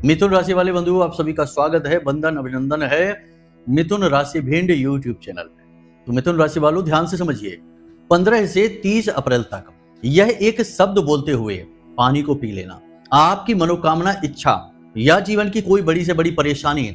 मिथुन राशि वाले बंधुओं, आप सभी का स्वागत है, वंदन अभिनंदन है मिथुन राशि भिंड यूट्यूब चैनल में। तो मिथुन राशि वालों ध्यान से समझिए, 15 से 30 अप्रैल तक यह एक शब्द बोलते हुए पानी को पी लेना, आपकी मनोकामना, इच्छा या जीवन की कोई बड़ी से बड़ी परेशानी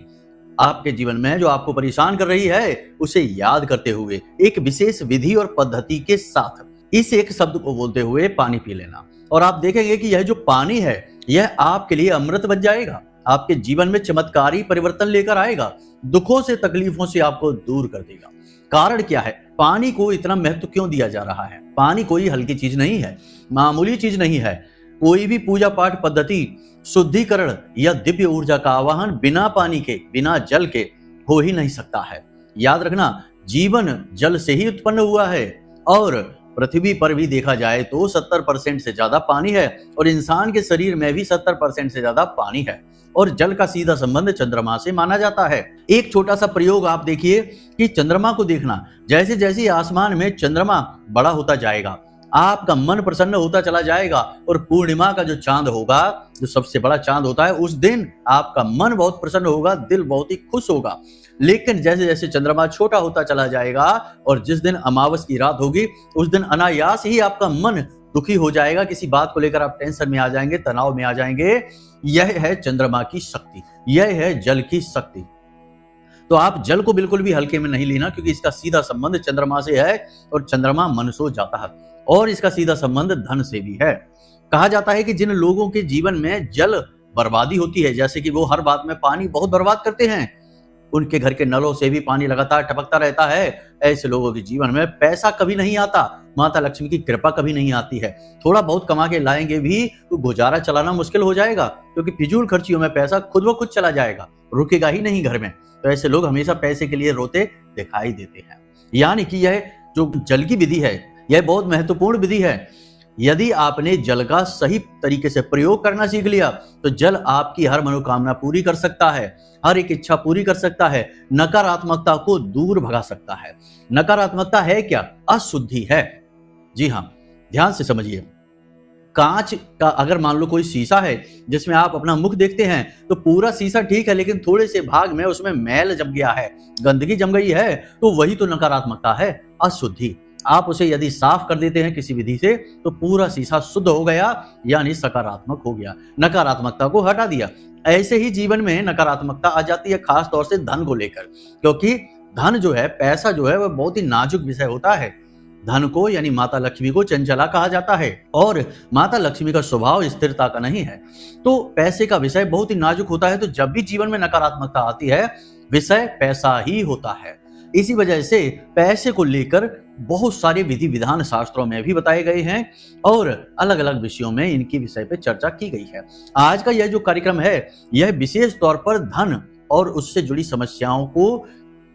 आपके जीवन में जो आपको परेशान कर रही है उसे याद करते हुए एक विशेष विधि और पद्धति के साथ इस एक शब्द को बोलते हुए पानी पी लेना। और आप देखेंगे कि यह जो पानी है यह आपके लिए अमृत बन जाएगा, आपके जीवन में चमत्कारी परिवर्तन लेकर आएगा, दुखों से तकलीफों से आपको दूर कर देगा। कारण क्या है, पानी को इतना महत्व क्यों दिया जा रहा है? पानी कोई हल्की चीज नहीं है, मामूली चीज नहीं है। कोई भी पूजा पाठ पद्धति, शुद्धिकरण या दिव्य ऊर्जा का आवाहन बिना पानी के, बिना जल के हो ही नहीं सकता है। याद रखना, जीवन जल से ही उत्पन्न हुआ है और पृथ्वी पर भी देखा जाए तो 70% से ज्यादा पानी है और इंसान के शरीर में भी 70% से ज्यादा पानी है और जल का सीधा संबंध चंद्रमा से माना जाता है। एक छोटा सा प्रयोग आप देखिए कि चंद्रमा को देखना, जैसे जैसे आसमान में चंद्रमा बड़ा होता जाएगा आपका मन प्रसन्न होता चला जाएगा और पूर्णिमा का जो चांद होगा, जो सबसे बड़ा चांद होता है, उस दिन आपका मन बहुत प्रसन्न होगा, दिल बहुत ही खुश होगा। लेकिन जैसे जैसे चंद्रमा छोटा होता चला जाएगा और जिस दिन अमावस की रात होगी उस दिन अनायास ही आपका मन दुखी हो जाएगा, किसी बात को लेकर आप टेंशन में आ जाएंगे, तनाव में आ जाएंगे। यह है चंद्रमा की शक्ति, यह है जल की शक्ति। तो आप जल को बिल्कुल भी हल्के में नहीं लेना, क्योंकि इसका सीधा संबंध चंद्रमा से है और चंद्रमा मन सो जाता है और इसका सीधा संबंध धन से भी है। कहा जाता है कि जिन लोगों के जीवन में जल बर्बादी होती है, जैसे कि वो हर बात में पानी बहुत बर्बाद करते हैं, उनके घर के नलों से भी पानी लगातार टपकता रहता है, ऐसे लोगों के जीवन में पैसा कभी नहीं आता, माता लक्ष्मी की कृपा कभी नहीं आती है। थोड़ा बहुत कमा के लाएंगे भी तो गुजारा चलाना मुश्किल हो जाएगा, क्योंकि फिजूल खर्चियों में पैसा खुद ब खुद चला जाएगा, रुकेगा ही नहीं घर में। तो ऐसे लोग हमेशा पैसे के लिए रोते दिखाई देते हैं। यानी कि यह जो जल की विधि है यह बहुत महत्वपूर्ण विधि है। यदि आपने जल का सही तरीके से प्रयोग करना सीख लिया तो जल आपकी हर मनोकामना पूरी कर सकता है, हर एक इच्छा पूरी कर सकता है, नकारात्मकता को दूर भगा सकता है। नकारात्मकता है क्या? अशुद्धि है। जी हाँ, ध्यान से समझिए। कांच का अगर मान लो कोई शीशा है जिसमें आप अपना मुख देखते हैं तो पूरा शीशा ठीक है, लेकिन थोड़े से भाग में उसमें मैल जम गया है, गंदगी जम गई है, तो वही तो नकारात्मकता है, अशुद्धि। आप उसे यदि साफ कर देते हैं किसी विधि से तो पूरा शीशा शुद्ध हो गया, यानी सकारात्मक हो गया, नकारात्मकता को हटा दिया। ऐसे ही जीवन में नकारात्मकता आ जाती है, खास तौर से धन को लेकर, क्योंकि धन जो है, पैसा जो है, वह बहुत ही नाजुक विषय होता है। धन को यानी माता लक्ष्मी को चंचला कहा जाता है और माता लक्ष्मी का स्वभाव स्थिरता का नहीं है, तो पैसे का विषय बहुत ही नाजुक होता है। तो जब भी जीवन में नकारात्मकता आती है, विषय पैसा ही होता है। इसी वजह से पैसे को लेकर बहुत सारे विधि विधान शास्त्रों में भी बताए गए हैं और अलग अलग विषयों में इनकी विषय पे चर्चा की गई है। आज का यह जो कार्यक्रम है यह विशेष तौर पर धन और उससे जुड़ी समस्याओं को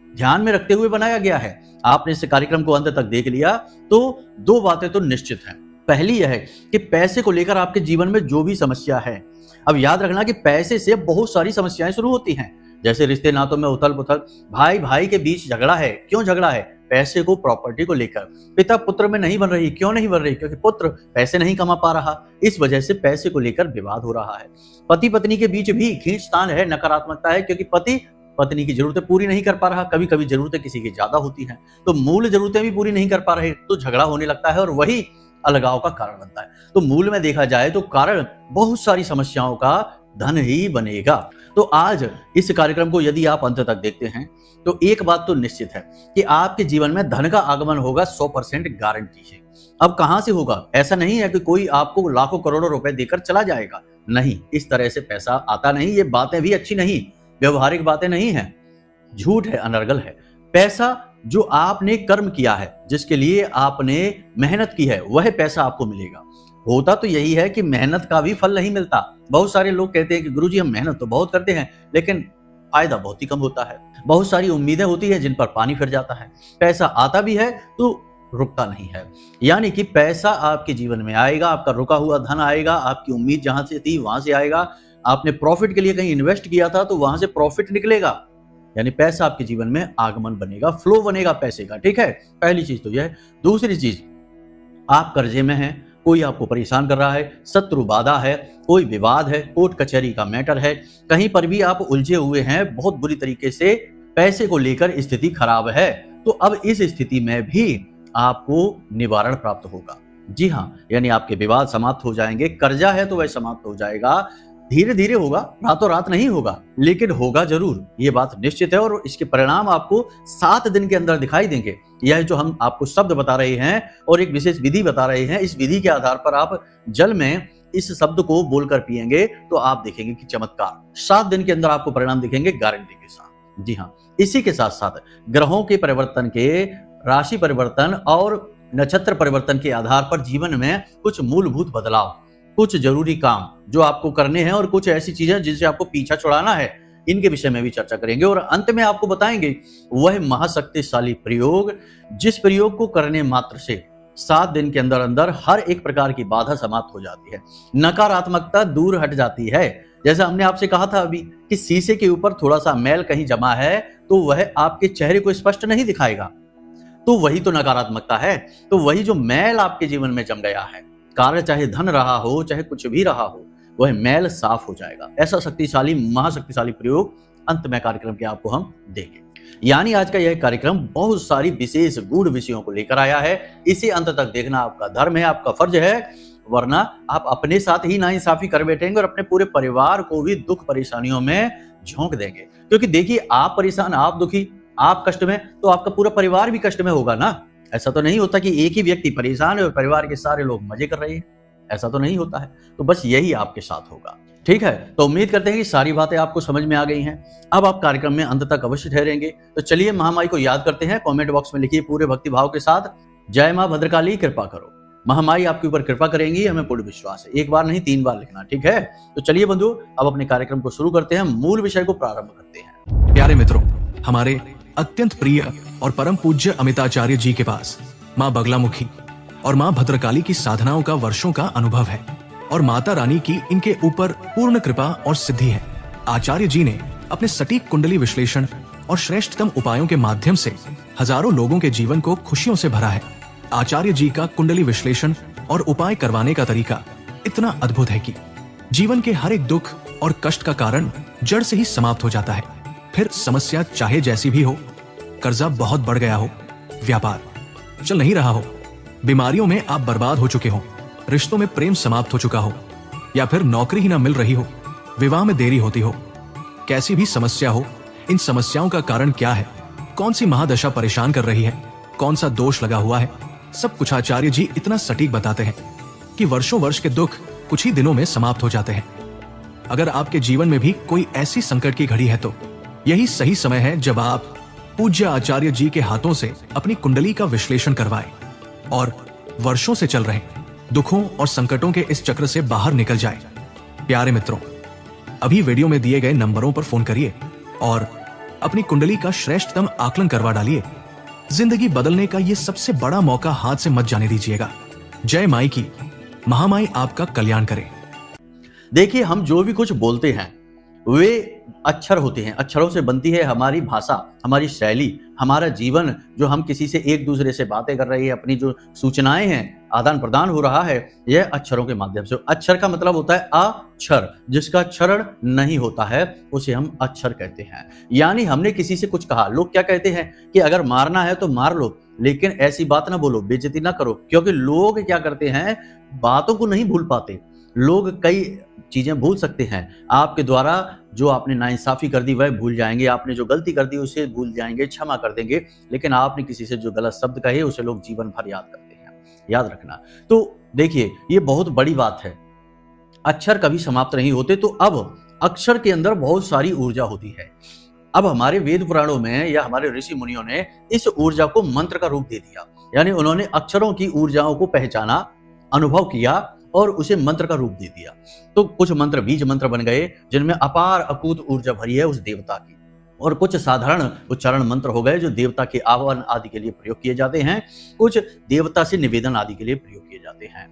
ध्यान में रखते हुए बनाया गया है। आपने इस कार्यक्रम को अंत तक देख लिया तो दो बातें तो निश्चित हैं। पहली यह है कि पैसे को लेकर आपके जीवन में जो भी समस्या है, अब याद रखना कि पैसे से बहुत सारी समस्याएं शुरू होती हैं, जैसे रिश्ते नातों में उथल पुथल, भाई भाई के बीच झगड़ा है, क्यों झगड़ा है? पैसे को, प्रॉपर्टी को लेकर। पिता पुत्र में नहीं बन रही, क्यों नहीं बन रही? क्योंकि पुत्र पैसे नहीं कमा पा रहा, इस वजह से पैसे को लेकर विवाद हो रहा है। पति पत्नी के बीच भी खींचतान है, नकारात्मकता है, क्योंकि पति पत्नी की जरूरतें पूरी नहीं कर पा रहा, कभी कभी जरूरतें किसी की ज्यादा होती हैं, तो मूल जरूरतें भी पूरी नहीं कर पा रहे, तो झगड़ा होने लगता है और वही अलगाव का कारण बनता है। तो मूल में देखा जाए तो कारण बहुत सारी समस्याओं का धन ही बनेगा। तो आज इस कार्यक्रम को यदि आप अंत तक देखते हैं तो एक बात तो निश्चित है कि आपके जीवन में धन का आगमन होगा, 100% गारंटी है। अब कहां से होगा? ऐसा नहीं है कि कोई आपको लाखों करोड़ों रुपए देकर चला जाएगा, नहीं, इस तरह से पैसा आता नहीं। ये बातें भी अच्छी नहीं, व्यवहारिक बातें नहीं है, झूठ है, अनर्गल है। पैसा जो आपने कर्म किया है, जिसके लिए आपने मेहनत की है, वह पैसा आपको मिलेगा। होता तो यही है कि मेहनत का भी फल नहीं मिलता। बहुत सारे लोग कहते हैं कि गुरुजी हम मेहनत तो बहुत करते हैं लेकिन फायदा बहुत ही कम होता है। बहुत सारी उम्मीदें होती है जिन पर पानी फिर जाता है। पैसा आता भी है तो रुकता नहीं है। यानी कि पैसा आपके जीवन में आएगा, आपका रुका हुआ धन आएगा, आपकी उम्मीद जहां से थी वहां से आएगा। आपने प्रॉफिट के लिए कहीं इन्वेस्ट किया था तो वहां से प्रॉफिट निकलेगा, यानी पैसा आपके जीवन में आगमन बनेगा, फ्लो बनेगा पैसे का। ठीक है, पहली चीज तो यह है। दूसरी चीज, आप कर्जे में हैं, कोई आपको परेशान कर रहा है, शत्रु बाधा है, कोई विवाद है, कोर्ट कचहरी का मैटर है, कहीं पर भी आप उलझे हुए हैं, बहुत बुरी तरीके से पैसे को लेकर स्थिति खराब है, तो अब इस स्थिति में भी आपको निवारण प्राप्त होगा। जी हाँ, यानी आपके विवाद समाप्त हो जाएंगे, कर्जा है तो वह समाप्त हो जाएगा, धीरे धीरे होगा, रातों रात नहीं होगा, लेकिन होगा जरूर, ये बात निश्चित है। और इसके परिणाम आपको 7 दिन के अंदर दिखाई देंगे। यह जो हम आपको शब्द बता रहे हैं और एक विशेष विधि बता रहे हैं, इस विधि के आधार पर आप जल में इस शब्द को बोलकर पिएंगे तो आप देखेंगे कि चमत्कार 7 दिन के अंदर आपको परिणाम दिखेंगे गारंटी के साथ। जी हाँ, इसी के साथ साथ ग्रहों के परिवर्तन के, राशि परिवर्तन और नक्षत्र परिवर्तन के आधार पर जीवन में कुछ मूलभूत बदलाव, कुछ जरूरी काम जो आपको करने हैं और कुछ ऐसी चीजें जिनसे आपको पीछा छुड़ाना है, इनके विषय में भी चर्चा करेंगे। और अंत में आपको बताएंगे वह महाशक्तिशाली प्रयोग, जिस प्रयोग को करने मात्र से 7 दिन के अंदर अंदर हर एक प्रकार की बाधा समाप्त हो जाती है, नकारात्मकता दूर हट जाती है। जैसा हमने आपसे कहा था अभी कि शीशे के ऊपर थोड़ा सा मैल कहीं जमा है तो वह आपके चेहरे को स्पष्ट नहीं दिखाएगा, तो वही तो नकारात्मकता है। तो वही जो मैल आपके जीवन में जम गया है, कार्य चाहे धन रहा हो चाहे कुछ भी रहा हो, वह मैल साफ हो जाएगा। ऐसा शक्तिशाली, महाशक्तिशाली प्रयोग अंत में कार्यक्रम के आपको हम देंगे। यानी आज का यह कार्यक्रम बहुत सारी विशेष गूढ़ विषयों को लेकर आया है। इसे अंत तक देखना आपका धर्म है, आपका फर्ज है, वरना आप अपने साथ ही नाइंसाफी कर बैठेंगे और अपने पूरे परिवार को भी दुख परेशानियों में झोंक देंगे। क्योंकि देखिए, आप परेशान, आप दुखी, आप कष्ट में, तो आपका पूरा परिवार भी कष्ट में होगा ना। ऐसा तो नहीं होता कि एक ही व्यक्ति परेशान है और परिवार के सारे लोग मजे कर रहे हैं, ऐसा तो नहीं होता है। तो बस यही आपके साथ होगा, ठीक है। तो उम्मीद करते हैं कि सारी बातें आपको समझ में आ गई हैं। अब आप कार्यक्रम में अंत तक अवश्य ठहरेंगे। तो चलिए महामाई को याद करते हैं। कमेंट बॉक्स में लिखिए पूरे भक्ति भाव के साथ, जय मां भद्रकाली कृपा करो। महामाई आपके ऊपर कृपा करेंगी, हमें पूर्ण विश्वास है। एक बार नहीं, 3 बार लिखना, ठीक है। तो चलिए बंधु, अब अपने कार्यक्रम को शुरू करते हैं, मूल विषय को प्रारंभ करते हैं। प्यारे मित्रों, हमारे अत्यंत प्रिय और परम पूज्य अमिताचार्य जी के पास माँ बगलामुखी और माँ भद्रकाली की साधनाओं का वर्षों का अनुभव है और माता रानी की इनके ऊपर पूर्ण कृपा और सिद्धि है। आचार्य जी ने अपने सटीक कुंडली विश्लेषण और श्रेष्ठतम उपायों के माध्यम से हजारों लोगों के जीवन को खुशियों से भरा है। आचार्य जी का कुंडली विश्लेषण और उपाय करवाने का तरीका इतना अद्भुत है कि जीवन के हर एक दुख और कष्ट का कारण जड़ से ही समाप्त हो जाता है। फिर समस्या चाहे जैसी भी हो, कर्जा बहुत बढ़ गया हो, व्यापार चल नहीं रहा हो, बीमारियों में आप बर्बाद हो चुके हो, रिश्तों में प्रेम समाप्त हो चुका हो, या फिर नौकरी ही ना मिल रही हो, विवाह में देरी होती हो, कैसी भी समस्या हो, इन समस्याओं का कारण क्या है, कौन सी महादशा परेशान कर रही है, कौन सा दोष लगा हुआ है, सब कुछ आचार्य जी इतना सटीक बताते हैं कि वर्षों वर्ष के दुख कुछ ही दिनों में समाप्त हो जाते हैं। अगर आपके जीवन में भी कोई ऐसी संकट की घड़ी है तो यही सही समय है जब आप पूज्य आचार्य जी के हाथों से अपनी कुंडली का विश्लेषण करवाएं और वर्षों से चल रहे दुखों और संकटों के इस चक्र से बाहर निकल जाए। प्यारे मित्रों, अभी वीडियो में दिए गए नंबरों पर फोन करिए और अपनी कुंडली का श्रेष्ठतम आकलन करवा डालिए। जिंदगी बदलने का ये सबसे बड़ा मौका हाथ से मत जाने दीजिएगा। जय माई की, महामाई आपका कल्याण करे। देखिए, हम जो भी कुछ बोलते हैं वे अक्षर होते हैं, अक्षरों से बनती है हमारी भाषा, हमारी शैली, हमारा जीवन। जो हम किसी से एक दूसरे से बातें कर रहे हैं, अपनी जो सूचनाएं हैं, आदान प्रदान हो रहा है, यह अक्षरों के माध्यम से। अक्षर का मतलब होता है अक्षर, जिसका क्षरण नहीं होता है उसे हम अक्षर कहते हैं। यानी हमने किसी से कुछ कहा, लोग क्या कहते हैं कि अगर मारना है तो मार लो, लेकिन ऐसी बात ना बोलो, बेइज्जती ना करो। क्योंकि लोग क्या करते हैं, बातों को नहीं भूल पाते। लोग कई चीजें भूल सकते हैं, आपके द्वारा जो आपने नाइंसाफी कर दी वह भूल जाएंगे, आपने जो गलती कर दी उसे भूल जाएंगे, क्षमा कर देंगे, लेकिन आपने किसी से जो गलत शब्द कहे उसे लोग जीवन भर याद करते हैं। याद रखना। तो देखिए, ये बहुत बड़ी बात है, अक्षर कभी समाप्त नहीं होते। तो अब अक्षर के अंदर बहुत सारी ऊर्जा होती है। अब हमारे वेद पुराणों में या हमारे ऋषि मुनियों ने इस ऊर्जा को मंत्र का रूप दे दिया। यानी उन्होंने अक्षरों की ऊर्जाओं को पहचाना, अनुभव किया और उसे मंत्र का रूप दे दिया। तो कुछ मंत्र बीज मंत्र बन गए जिनमें अपार अकूत ऊर्जा भरी है उस देवता की, और कुछ साधारण उच्चारण मंत्र हो गए जो देवता के आह्वान आदि के लिए प्रयोग किए जाते हैं, कुछ देवता से निवेदन आदि के लिए प्रयोग किए जाते हैं।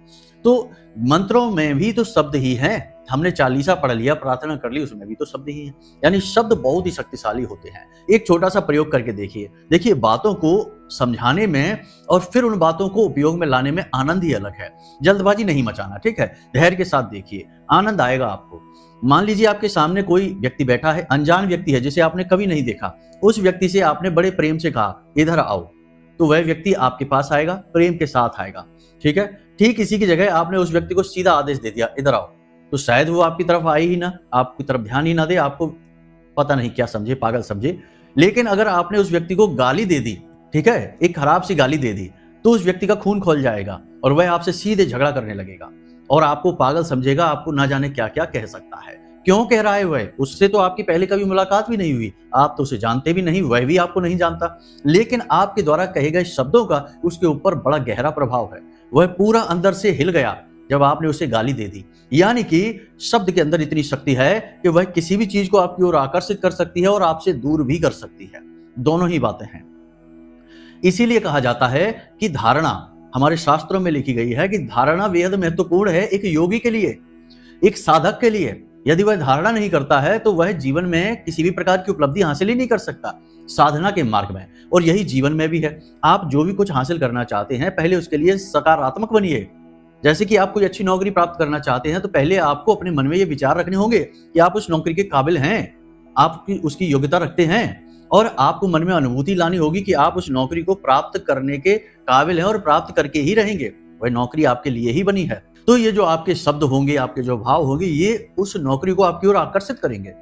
तो मंत्रों में भी तो शब्द ही हैं, हमने चालीसा पढ़ लिया, प्रार्थना कर ली, उसमें भी तो शब्द ही है। यानी शब्द बहुत ही शक्तिशाली होते हैं। एक छोटा सा प्रयोग करके देखिए बातों को समझाने में और फिर उन बातों को उपयोग में लाने में आनंद ही अलग है। जल्दबाजी नहीं मचाना, ठीक है, धैर्य के साथ देखिए, आनंद आएगा आपको। मान लीजिए आपके सामने कोई व्यक्ति बैठा है, अनजान व्यक्ति है जिसे आपने कभी नहीं देखा, उस व्यक्ति से आपने बड़े प्रेम से कहा इधर आओ, तो वह व्यक्ति आपके पास आएगा, प्रेम के साथ आएगा, ठीक है। ठीक इसी की जगह आपने उस व्यक्ति को सीधा आदेश दे दिया इधर आओ, तो शायद वो आपकी तरफ आए ही ना, आपकी तरफ ध्यान ही ना दे, आपको पता नहीं क्या समझे, पागल समझे। लेकिन अगर आपने उस व्यक्ति को गाली दे दी, ठीक है, एक खराब सी गाली दे दी, तो उस व्यक्ति का खून खोल जाएगा और वह आपसे सीधे झगड़ा करने लगेगा और आपको पागल समझेगा, आपको ना जाने क्या क्या कह सकता है। क्यों कह रहा है वह? उससे तो आपकी पहले कभी मुलाकात भी नहीं हुई, आप तो उसे जानते भी नहीं, वह भी आपको नहीं जानता, लेकिन आपके द्वारा कहे गए शब्दों का उसके ऊपर बड़ा गहरा प्रभाव है। वह पूरा अंदर से हिल गया जब आपने उसे गाली दे दी। यानी कि शब्द के अंदर इतनी शक्ति है कि वह किसी भी चीज को आपकी ओर आकर्षित कर सकती है और आपसे दूर भी कर सकती है। दोनों ही बातें हैं। इसीलिए कहा जाता है कि धारणा, हमारे शास्त्रों में लिखी गई है कि धारणा बेहद महत्वपूर्ण है एक योगी के लिए, एक साधक के लिए। यदि वह धारणा नहीं करता है तो वह जीवन में किसी भी प्रकार की उपलब्धि हासिल ही नहीं कर सकता साधना के मार्ग में, और यही जीवन में भी है। आप जो भी कुछ हासिल करना चाहते हैं, पहले उसके लिए सकारात्मक बनिए। जैसे कि आप कोई अच्छी नौकरी प्राप्त करना चाहते हैं तो पहले आपको अपने मन में ये विचार रखने होंगे कि आप उस नौकरी के काबिल हैं, आप उसकी योग्यता रखते हैं, और आपको मन में अनुभूति लानी होगी कि आप उस नौकरी को प्राप्त करने के काबिल हैं और प्राप्त करके ही रहेंगे। वह नौकरी आपके लिए ही बनी है। तो ये जो आपके शब्द होंगे, आपके जो भाव होंगे, ये उस नौकरी को आपकी ओर आकर्षित करेंगे।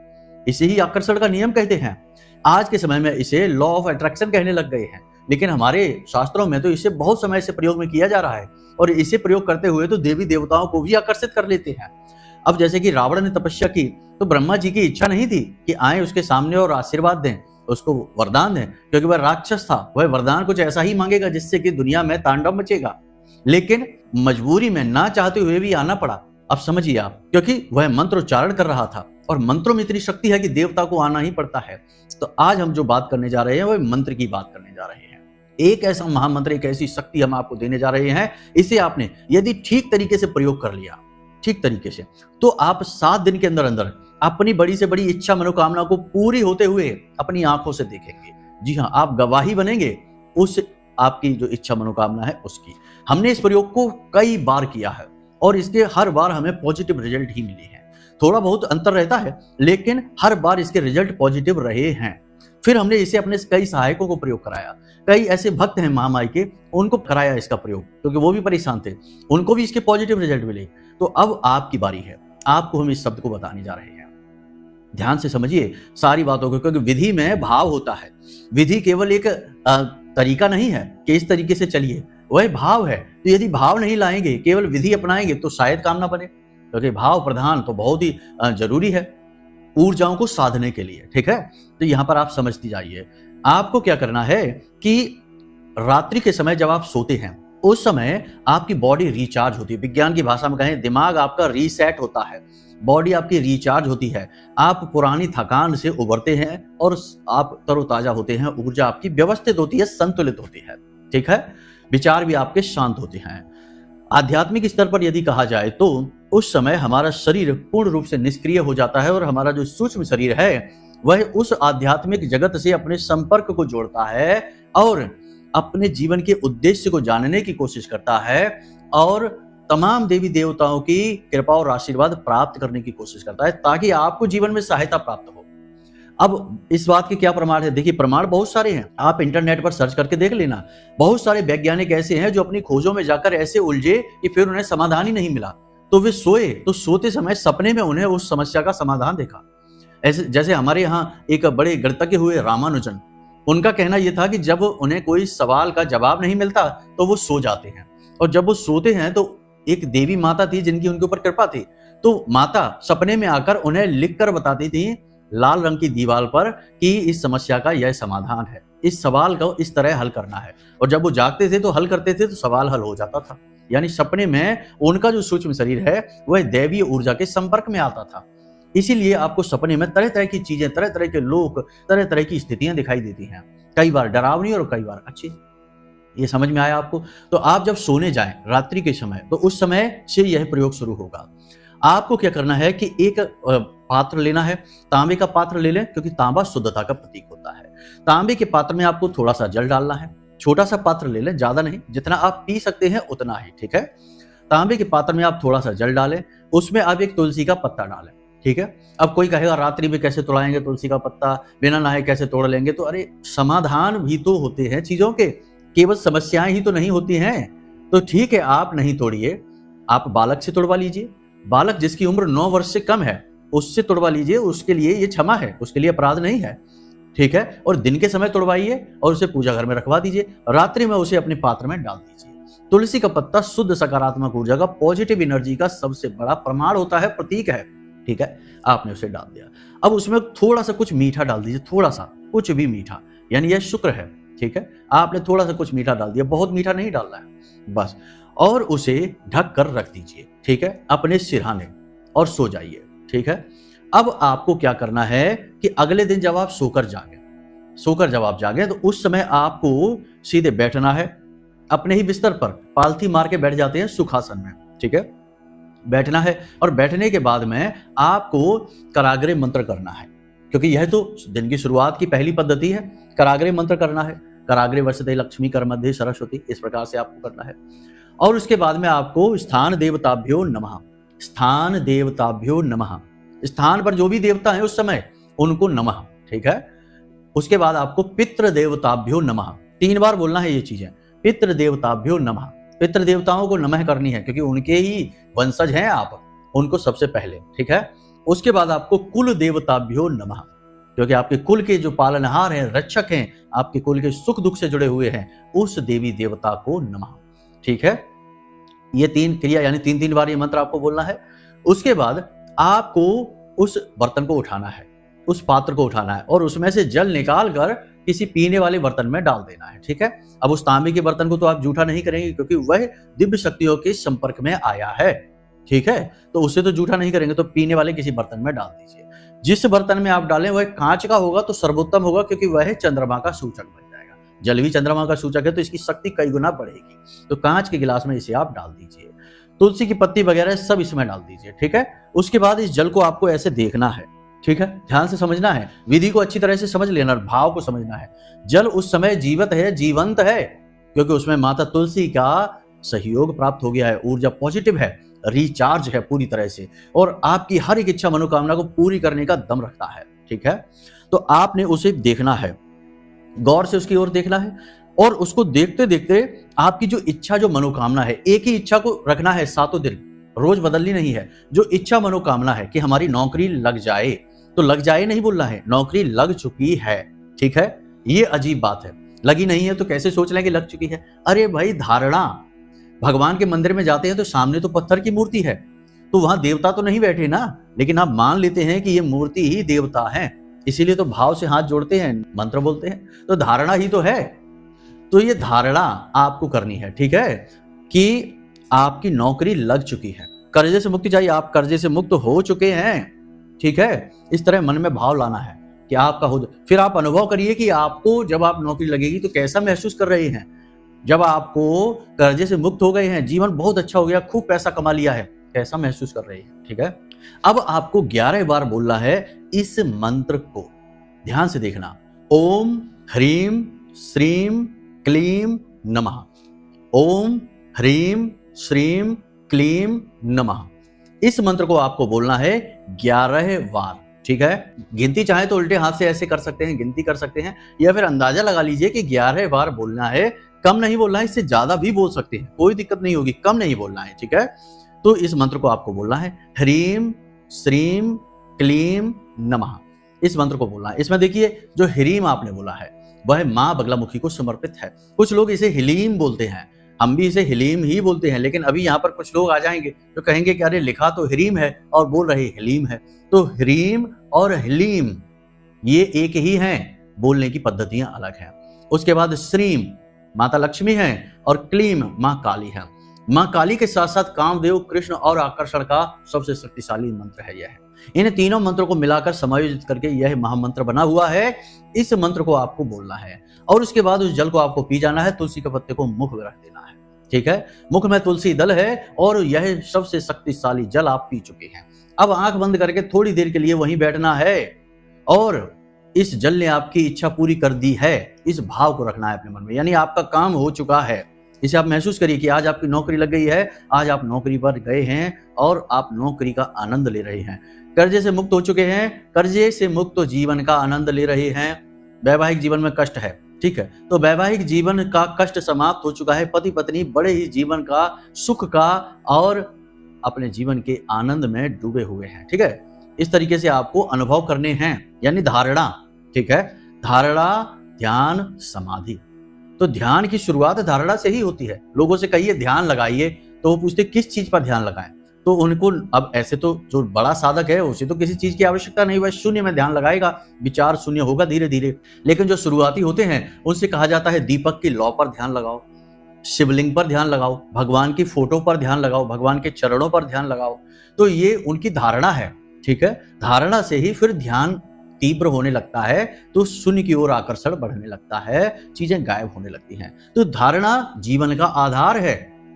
इसे ही आकर्षण का नियम कहते हैं। आज के समय में इसे लॉ ऑफ अट्रैक्शन कहने लग गए हैं, लेकिन हमारे शास्त्रों में तो इसे बहुत समय से प्रयोग में किया जा रहा है, और इसे प्रयोग करते हुए तो देवी देवताओं को भी आकर्षित कर लेते हैं। अब जैसे कि रावण ने तपस्या की, तो ब्रह्मा जी की इच्छा नहीं थी कि आए उसके सामने और आशीर्वाद दें, उसको वरदान दें, क्योंकि वह राक्षस था। वह वरदान कुछ ऐसा ही मांगेगा जिससे कि दुनिया में तांडव मचेगा, लेकिन मजबूरी में ना चाहते हुए भी आना पड़ा। अब समझिए आप, क्योंकि वह मंत्र उच्चारण कर रहा था, और मंत्रों में इतनी शक्ति है कि देवता को आना ही पड़ता है। तो आज हम जो बात करने जा रहे हैं वह मंत्र की बात करने जा रहे हैं। एक ऐसा महामंत्र, एक ऐसी शक्ति हम आपको देने जा रहे हैं। इसे आपने यदि ठीक तरीके से प्रयोग कर लिया, ठीक तरीके से, तो आप 7 दिन के अंदर अंदर अपनी बड़ी से बड़ी इच्छा मनोकामना को पूरी होते हुए अपनी आंखों से देखेंगे। जी हाँ, आप गवाही बनेंगे उस आपकी जो इच्छा मनोकामना है उसकी। हमने इस प्रयोग को कई बार किया है और इसके हर बार हमें पॉजिटिव रिजल्ट ही मिले हैं। थोड़ा बहुत अंतर रहता है, लेकिन हर बार इसके रिजल्ट पॉजिटिव रहे हैं। फिर हमने इसे अपने कई सहायकों को प्रयोग कराया। कई ऐसे भक्त हैं महामाई के, उनको कराया इसका प्रयोग, क्योंकि वो भी परेशान थे, उनको भी इसके पॉजिटिव रिजल्ट मिले। तो अब आपकी बारी है, आपको हम इस शब्द को बताने जा रहे हैं। ध्यान से समझिए सारी बातों को, क्योंकि विधि में भाव होता है। विधि केवल एक तरीका नहीं है कि इस तरीके से चलिए, वह भाव है। तो यदि भाव नहीं लाएंगे, केवल विधि अपनाएंगे, तो शायद काम ना बने, क्योंकि भाव प्रधान तो बहुत ही जरूरी है ऊर्जाओं को साधने के लिए। ठीक है, तो यहां पर आप समझती जाइए। आपको क्या करना है कि रात्रि के समय जब आप सोते हैं, उस समय आपकी बॉडी रिचार्ज होती है। विज्ञान की भाषा में कहें, दिमाग आपका रीसेट होता है, बॉडी आपकी रिचार्ज होती है। आप पुरानी थकान से उबरते हैं और आप तरोताजा होते हैं। ऊर्जा आपकी व्यवस्थित होती है, संतुलित होती है। ठीक है, विचार भी आपके शांत होते हैं। आध्यात्मिक स्तर पर यदि कहा जाए तो उस समय हमारा शरीर पूर्ण रूप से निष्क्रिय हो जाता है और हमारा जो सूक्ष्म शरीर है वह उस आध्यात्मिक जगत से अपने संपर्क को जोड़ता है और अपने जीवन के उद्देश्य को जानने की कोशिश करता है और तमाम देवी देवताओं की कृपा और आशीर्वाद प्राप्त करने की कोशिश करता है, ताकि आपको जीवन में सहायता प्राप्त हो। अब इस बात के क्या प्रमाण है? देखिए, प्रमाण बहुत सारे हैं, आप इंटरनेट पर सर्च करके देख लेना। बहुत सारे वैज्ञानिक ऐसे हैं जो अपनी खोजों में जाकर ऐसे उलझे कि फिर उन्हें समाधान ही नहीं मिला, तो वे सोए, तो सोते समय सपने में उन्हें उस समस्या का समाधान देखा। ऐसे जैसे हमारे यहाँ एक बड़े गणितज्ञ हुए रामानुजन, उनका कहना यह था कि जब उन्हें कोई सवाल का जवाब नहीं मिलता तो वो सो जाते हैं, और जब वो सोते हैं तो एक देवी माता थी जिनकी उनके ऊपर कृपा थी, तो माता सपने में आकर उन्हें लिखकर बताती थी लाल रंग की दीवार पर कि इस समस्या का यह समाधान है, इस सवाल को इस तरह हल करना है। और जब वो जागते थे तो हल करते थे तो सवाल हल हो जाता था। यानी सपने में उनका जो सूक्ष्म शरीर है वह दैवीय ऊर्जा के संपर्क में आता था। इसीलिए आपको सपने में तरह तरह की चीजें, तरह तरह के लोग, तरह तरह की स्थितियां दिखाई देती हैं, कई बार डरावनी और कई बार अच्छी। ये समझ में आया आपको? तो आप जब सोने जाएं रात्रि के समय, तो उस समय से यह प्रयोग शुरू होगा। आपको क्या करना है कि एक पात्र लेना है, तांबे का पात्र ले लें क्योंकि तांबा शुद्धता का प्रतीक होता है। तांबे के पात्र में आपको थोड़ा सा जल डालना है, छोटा सा पात्र ले लें, ज्यादा नहीं, जितना आप पी सकते हैं उतना ही, ठीक है। तांबे के पात्र में आप थोड़ा सा जल डालें, उसमें आप एक तुलसी का पत्ता डालें, ठीक है। अब कोई कहेगा रात्रि में कैसे तोड़ाएंगे तुलसी का पत्ता, बिना नहाए कैसे तोड़ लेंगे, तो अरे समाधान भी तो होते हैं चीजों के, केवल समस्याएं ही तो नहीं होती हैं। तो ठीक है, आप नहीं तोड़िए, आप बालक से तोड़वा लीजिए, बालक जिसकी उम्र 9 वर्ष से कम है उससे तोड़वा लीजिए, उसके लिए ये क्षमा है, उसके लिए अपराध नहीं है, ठीक है। और दिन के समय तोड़वाइए और उसे पूजा घर में रखवा दीजिए, रात्रि में उसे अपने पात्र में डाल दीजिए। तुलसी का पत्ता शुद्ध सकारात्मक ऊर्जा का, पॉजिटिव एनर्जी का सबसे बड़ा प्रमाण होता है, प्रतीक है, ठीक है। आपने उसे डाल दिया, अब उसमें थोड़ा सा कुछ मीठा डाल दीजिए, थोड़ा सा कुछ भी मीठा, यानी यह शुक्र है, ठीक है। आपने थोड़ा सा कुछ मीठा डाल दिया, बहुत मीठा नहीं डालना है बस, और उसे ढक कर रख दीजिए, ठीक है, अपने सिरहाने, और सो जाइए, ठीक है। अब आपको क्या करना है कि अगले दिन जब आप सोकर जब आप जागे तो उस समय आपको सीधे बैठना है अपने ही बिस्तर पर, पालथी मार के बैठ जाते हैं सुखासन में, ठीक है, बैठना है। और बैठने के बाद में आपको कराग्रे मंत्र करना है, क्योंकि यह तो दिन की शुरुआत की पहली पद्धति है, कराग्रे मंत्र करना है। कराग्रे वर्षते लक्ष्मी कर मध्य सरस्वती, इस प्रकार से आपको करना है। और उसके बाद में आपको स्थान देवताभ्यो नमः, स्थान देवताभ्यो नमः, स्थान पर जो भी देवता हैं उस समय उनको नमः, ठीक है। उसके बाद आपको पितृ देवताभ्यो नमः, 3 बार बोलना है ये चीजें, पितृ देवताभ्यो नमः, पितृ देवताओं को नमः करनी है क्योंकि उनके ही वंशज हैं आप, उनको सबसे पहले, ठीक है। उसके बाद आपको कुल देवताभ्यो नमः, क्योंकि आपके कुल के जो पालनहार हैं, रक्षक हैं, आपके कुल के सुख दुख से जुड़े हुए हैं, उस देवी देवता को नमः, ठीक है। ये 3 क्रिया यानी 3-3 बार ये मंत्र आपको बोलना है। उसके बाद आपको उस बर्तन को उठाना है, उस पात्र को उठाना है और उसमें से जल निकाल कर किसी पीने वाले बर्तन में डाल देना है, ठीक है। अब उस तांबे के बर्तन को तो आप जूठा नहीं करेंगे क्योंकि वह दिव्य शक्तियों के संपर्क में आया है, ठीक है, तो उससे तो जूठा नहीं करेंगे, तो पीने वाले किसी बर्तन में डाल दीजिए। जिस बर्तन में आप डालें वह कांच का होगा तो सर्वोत्तम होगा, क्योंकि वह चंद्रमा का सूचक बन जाएगा। जल भी चंद्रमा का सूचक है तो इसकी शक्ति कई गुना बढ़ेगी। तो कांच के गिलास में इसे आप डाल दीजिए, तुलसी की पत्ती वगैरह सब इसमें डाल दीजिए, ठीक है। उसके बाद इस जल को आपको ऐसे देखना है, ठीक है, ध्यान से समझना है, विधि को अच्छी तरह से समझ लेना, भाव को समझना है। जल उस समय जीवित है, जीवंत है, क्योंकि उसमें माता तुलसी का सहयोग प्राप्त हो गया है, ऊर्जा पॉजिटिव है, रिचार्ज है पूरी तरह से, और आपकी हर एक इच्छा मनोकामना को पूरी करने का दम रखता है, ठीक है। तो आपने उसे देखना है, गौर से उसकी ओर देखना है, और उसको देखते देखते आपकी जो इच्छा, जो मनोकामना है, एक ही इच्छा को रखना है 7 दिन, रोज बदलनी नहीं है। जो इच्छा मनोकामना है कि हमारी नौकरी लग जाए, तो लग जाए नहीं बोलना है, नौकरी लग चुकी है, ठीक है। ये अजीब बात है, लगी नहीं है तो कैसे सोच लें कि लग चुकी है। अरे भाई, धारणा, भगवान के मंदिर में जाते हैं तो सामने तो पत्थर की मूर्ति है, तो वहां देवता तो नहीं बैठे ना, लेकिन आप मान लेते हैं कि ये मूर्ति ही देवता है, इसीलिए तो भाव से हाथ जोड़ते हैं, मंत्र बोलते हैं, तो धारणा ही तो है। तो ये धारणा आपको करनी है, ठीक है, कि आपकी नौकरी लग चुकी है, कर्जे से मुक्ति चाहिए, आप कर्जे से मुक्त हो चुके हैं, ठीक है। इस तरह मन में भाव लाना है कि आपका हो, फिर आप अनुभव करिए कि आपको जब आप नौकरी लगेगी तो कैसा महसूस कर रहे हैं। जब आपको कर्जे से मुक्त हो गए हैं, जीवन बहुत अच्छा हो गया, खूब पैसा कमा लिया है, कैसा महसूस कर रहे हैं, ठीक है। अब आपको 11 बार बोलना है इस मंत्र को, ध्यान से देखना, ओम ह्रीम श्रीम क्लीम नमः, ओम ह्रीम श्रीम क्लीम नमः। इस मंत्र को आपको बोलना है 11 बार, ठीक है। गिनती चाहे तो उल्टे हाथ से ऐसे कर सकते हैं, गिनती कर सकते हैं, या फिर अंदाजा लगा लीजिए कि 11 बार बोलना है, कम नहीं बोलना है, इससे ज्यादा भी बोल सकते हैं, कोई दिक्कत नहीं होगी, कम नहीं बोलना है, ठीक है। तो इस मंत्र को आपको बोलना है ह्रीम श्रीम क्लीम नमः, इस मंत्र को बोलना है। इसमें देखिए जो ह्रीम आपने बोला है वह माँ बगलामुखी को समर्पित है। कुछ लोग इसे हिलीम बोलते हैं, हम भी इसे हिलीम ही बोलते हैं, लेकिन अभी यहाँ पर कुछ लोग आ जाएंगे जो कहेंगे कि अरे लिखा तो ह्रीम है और बोल रहे हिलीम है। तो ह्रीम और हिलीम ये एक ही हैं, बोलने की पद्धतियां अलग हैं। उसके बाद श्रीम माता लक्ष्मी हैं और क्लीम माँ काली है। माँ काली के साथ साथ कामदेव, कृष्ण और आकर्षण का सबसे शक्तिशाली मंत्र है यह। इन तीनों मंत्रों को मिलाकर समायोजित करके यह महामंत्र बना हुआ है। इस मंत्र को आपको बोलना है और उसके बाद उस जल को आपको पी जाना है, तुलसी के पत्ते को मुख में रख देना है। ठीक है। मुख में तुलसी दल है और यह सबसे शक्तिशाली जल आप पी चुके हैं। अब आंख बंद करके थोड़ी देर के लिए वहीं बैठना है और इस जल ने आपकी इच्छा पूरी कर दी है, इस भाव को रखना है अपने मन में, यानी आपका काम हो चुका है। इसे आप महसूस करिए कि आज आपकी नौकरी लग गई है, आज आप नौकरी पर गए हैं और आप नौकरी का आनंद ले रहे हैं। कर्जे से मुक्त हो चुके हैं, कर्जे से मुक्त जीवन का आनंद ले रहे हैं। वैवाहिक जीवन में कष्ट है, ठीक है, तो वैवाहिक जीवन का कष्ट समाप्त हो चुका है। पति पत्नी बड़े ही जीवन का सुख का और अपने जीवन के आनंद में डूबे हुए हैं, ठीक है। इस तरीके से आपको अनुभव करने हैं, यानी धारणा, ठीक है। धारणा, ध्यान, समाधि। तो ध्यान की शुरुआत धारणा से ही होती है। लोगों से कहिए ध्यान लगाइए तो वो पूछते किस चीज पर ध्यान लगाएं, तो उनको अब ऐसे तो जो बड़ा साधक है उसे तो किसी चीज की आवश्यकता नहीं, वह शून्य में ध्यान लगाएगा, विचार शून्य होगा धीरे धीरे। लेकिन जो शुरुआती होते हैं उनसे कहा जाता है दीपक की लौ पर ध्यान लगाओ, शिवलिंग पर ध्यान लगाओ, भगवान की फोटो पर ध्यान लगाओ, भगवान के चरणों पर ध्यान लगाओ। तो ये उनकी धारणा है, ठीक है। धारणा से ही फिर ध्यान तीव्र होने लगता है, तो शून्य की ओर आकर्षण बढ़ने लगता है, चीजें गायब होने लगती हैं। तो धारणा जीवन का आधार है,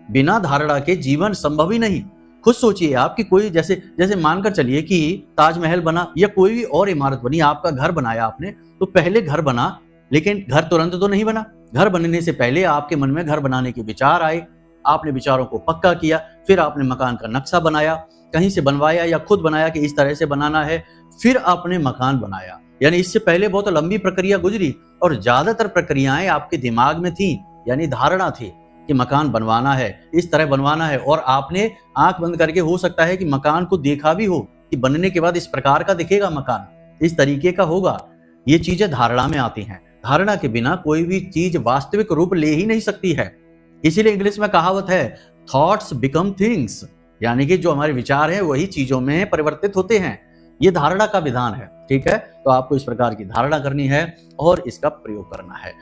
बिना धारणा के जीवन संभव ही नहीं। खुद सोचिए आप कि कोई जैसे जैसे मानकर चलिए कि ताजमहल बना या कोई भी और इमारत बनी, आपका घर बनाया आपने, तो पहले घर बना, लेकिन घर तुरंत तो नहीं बना। घर बनने से पहले आपके मन में घर बनाने के विचार आए, आपने विचारों को पक्का किया, फिर आपने मकान का नक्शा बनाया, कहीं से बनवाया या खुद बनाया कि इस तरह से बनाना है, फिर आपने मकान बनाया। यानी इससे पहले बहुत लंबी प्रक्रिया गुजरी और ज्यादातर प्रक्रियाएं आपके दिमाग में थी, यानी धारणा थी कि मकान बनवाना है, इस तरह बनवाना है, और आपने आंख बंद करके हो सकता है कि मकान को देखा भी हो कि बनने के बाद इस प्रकार का दिखेगा मकान, इस तरीके का होगा। ये चीजें धारणा में आती हैं। धारणा के बिना कोई भी चीज वास्तविक रूप ले ही नहीं सकती है। इसीलिए इंग्लिश में कहावत है थॉट्स बिकम थिंग्स, यानी कि जो हमारे विचार हैं वही चीजों में परिवर्तित होते हैं। ये धारणा का विधान है, ठीक है। तो आपको इस प्रकार की धारणा करनी है और इसका प्रयोग करना है।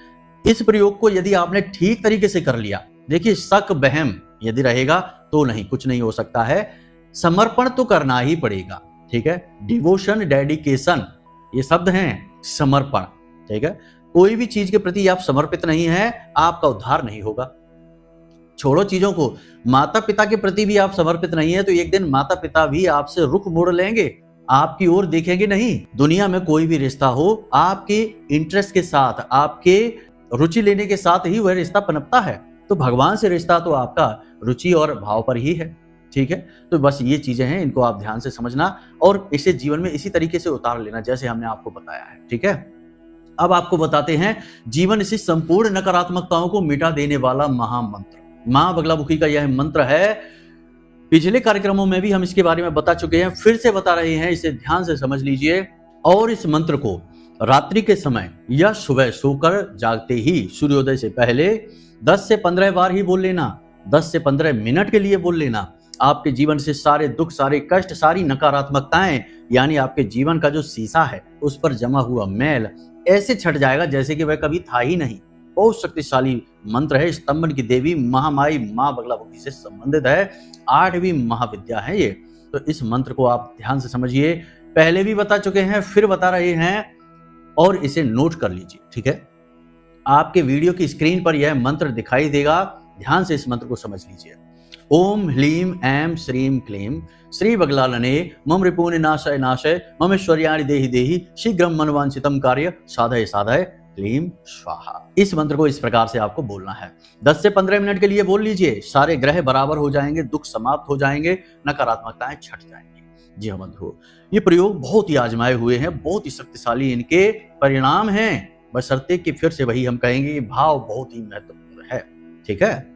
इस प्रयोग को यदि आपने ठीक तरीके से कर लिया, देखिए शक बहम यदि रहेगा तो नहीं, कुछ नहीं हो सकता है। समर्पण तो करना ही पड़ेगा, ठीक है। डिवोशन, डेडिकेशन, ये शब्द हैं, समर्पण, ठीक है। कोई भी चीज के प्रति आप समर्पित नहीं है, आपका उद्धार नहीं होगा। छोड़ो चीजों को, माता पिता के प्रति भी आप समर्पित नहीं है तो एक दिन माता पिता भी आपसे रुख मोड़ लेंगे, आपकी ओर देखेंगे नहीं। दुनिया में कोई भी रिश्ता हो, आपके इंटरेस्ट के साथ, आपके रुचि लेने के साथ ही वह रिश्ता पनपता है। तो भगवान से रिश्ता तो आपका रुचि और भाव पर ही है, ठीक है। तो बस ये चीजें हैं, इनको आप ध्यान से समझना और इसे जीवन में इसी तरीके से उतार लेना जैसे हमने आपको बताया है, ठीक है। अब आपको बताते हैं जीवन से संपूर्ण नकारात्मकताओं को मिटा देने वाला महामंत्र। मां बगलामुखी का यह मंत्र है। पिछले कार्यक्रमों में भी हम इसके बारे में बता चुके हैं, फिर से बता रहे हैं, इसे ध्यान से समझ लीजिए। और इस मंत्र को रात्रि के समय या सुबह सोकर जागते ही सूर्योदय से पहले 10 से 15 बार ही बोल लेना, 10 से 15 मिनट के लिए बोल लेना। आपके जीवन से सारे दुख, सारे कष्ट, सारी नकारात्मकताएं, यानी आपके जीवन का जो शीशा है उस पर जमा हुआ मैल ऐसे छट जाएगा जैसे कि वह कभी था ही नहीं। बहुत शक्तिशाली मंत्र है। स्तंभन की देवी महामाई मां बगलामुखी से संबंधित है, 8वीं महाविद्या है ये। तो इस मंत्र को आप ध्यान से समझिए, पहले भी बता चुके हैं, फिर बता रहे हैं, और इसे नोट कर लीजिए, ठीक है। आपके वीडियो की स्क्रीन पर यह मंत्र दिखाई देगा, ध्यान से इस मंत्र को समझ लीजिए। ओम ह्लीम ऐं श्रीं क्लीं श्री बगलालने मम रिपूर्णे नाशय नाशय मम ऐश्वर्याणि देहि देहि शीघ्रं मनवांछितं कार्य साधय साधय क्लीं स्वाहा। इस मंत्र को इस प्रकार से आपको बोलना है। 10 से 15 मिनट के लिए बोल लीजिए, सारे ग्रह बराबर हो जाएंगे, दुख समाप्त हो जाएंगे, नकारात्मकताएं छट जाएंगी। जी हाँ बंधुओं, ये प्रयोग बहुत ही आजमाए हुए हैं, बहुत ही शक्तिशाली इनके परिणाम हैं, बशर्ते कि फिर से वही हम कहेंगे, भाव बहुत ही महत्वपूर्ण है, ठीक है।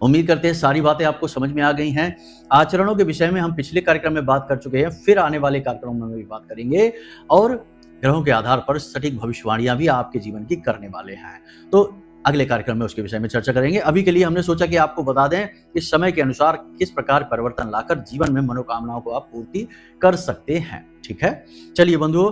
उम्मीद करते हैं सारी बातें आपको समझ में आ गई हैं। आचरणों के विषय में हम पिछले कार्यक्रम में बात कर चुके हैं, फिर आने वाले कार्यक्रमों में भी बात करेंगे और ग्रहों के आधार पर सटीक भविष्यवाणियां भी आपके जीवन की करने वाले हैं। तो अगले कार्यक्रम में उसके विषय में चर्चा करेंगे। अभी के लिए हमने सोचा कि आपको बता दें कि समय के अनुसार किस प्रकार परिवर्तन लाकर जीवन में मनोकामनाओं को आप पूर्ति कर सकते हैं, ठीक है। चलिए बंधुओं,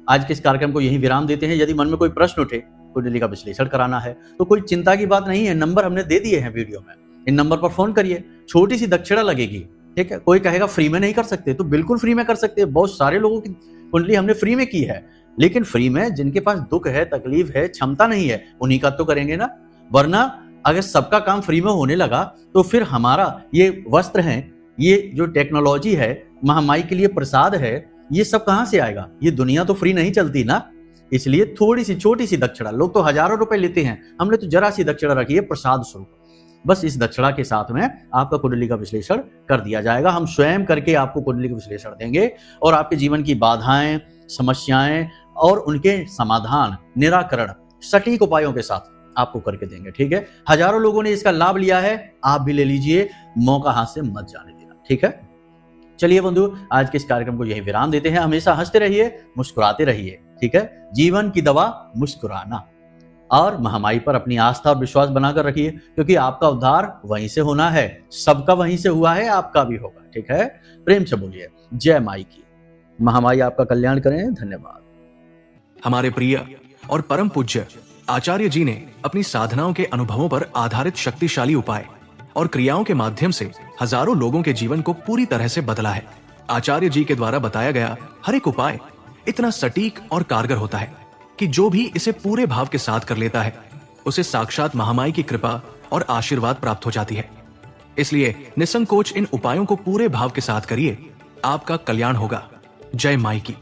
आज के इस कार्यक्रम को यहीं विराम देते हैं। यदि मन में कोई प्रश्न उठे, कुंडली का विश्लेषण कराना है, तो कोई चिंता की बात नहीं है, नंबर हमने दे दिए हैं वीडियो में, इन नंबर पर फोन करिए। छोटी सी दक्षिणा लगेगी, ठीक है। कोई कहेगा फ्री में नहीं कर सकते, तो बिल्कुल फ्री में कर सकते हैं। बहुत सारे लोगों की कुंडली हमने फ्री में की है, लेकिन फ्री में जिनके पास दुख है, तकलीफ है, क्षमता नहीं है, उन्हीं का तो करेंगे ना। वरना अगर सबका काम फ्री में होने लगा तो फिर हमारा ये वस्त्र हैं, ये जो टेक्नोलॉजी है, महामाई के लिए प्रसाद है, ये सब कहां से आएगा? ये दुनिया तो फ्री नहीं चलती ना। इसलिए थोड़ी सी छोटी सी दक्षिणा, लोग तो हजारों रुपए लेते हैं, हमने तो जरा सी दक्षिणा रखी है प्रसाद स्वरूप। बस इस दक्षिणा के साथ में आपका कुंडली का विश्लेषण कर दिया जाएगा। हम स्वयं करके आपको कुंडली का विश्लेषण देंगे और आपके जीवन की बाधाएं, समस्याएं और उनके समाधान, निराकरण सटीक उपायों के साथ आपको करके देंगे। ठीक है, हजारों लोगों ने इसका लाभ लिया है, आप भी ले लीजिए, मौका हाथ से मत जाने देना। ठीक है, चलिए बंधु, आज के इस कार्यक्रम को यही विराम देते हैं। हमेशा हंसते रहिए, मुस्कुराते रहिए। ठीक है, जीवन की दवा मुस्कुराना, और महामाई पर अपनी आस्था और विश्वास बनाकर रखिए, क्योंकि आपका उद्धार वहीं से होना है। सबका वहीं से हुआ है, आपका भी होगा। ठीक है, प्रेम से बोलिए जय माई की। महामाई आपका कल्याण करें। धन्यवाद। हमारे प्रिय और परम पूज्य आचार्य जी ने अपनी साधनाओं के अनुभवों पर आधारित शक्तिशाली उपाय और क्रियाओं के माध्यम से हजारों लोगों के जीवन को पूरी तरह से बदला है। आचार्य जी के द्वारा बताया गया हर एक उपाय इतना सटीक और कारगर होता है कि जो भी इसे पूरे भाव के साथ कर लेता है, उसे साक्षात महामाई की कृपा और आशीर्वाद प्राप्त हो जाती है। इसलिए निसंकोच इन उपायों को पूरे भाव के साथ करिए, आपका कल्याण होगा। जय माई की।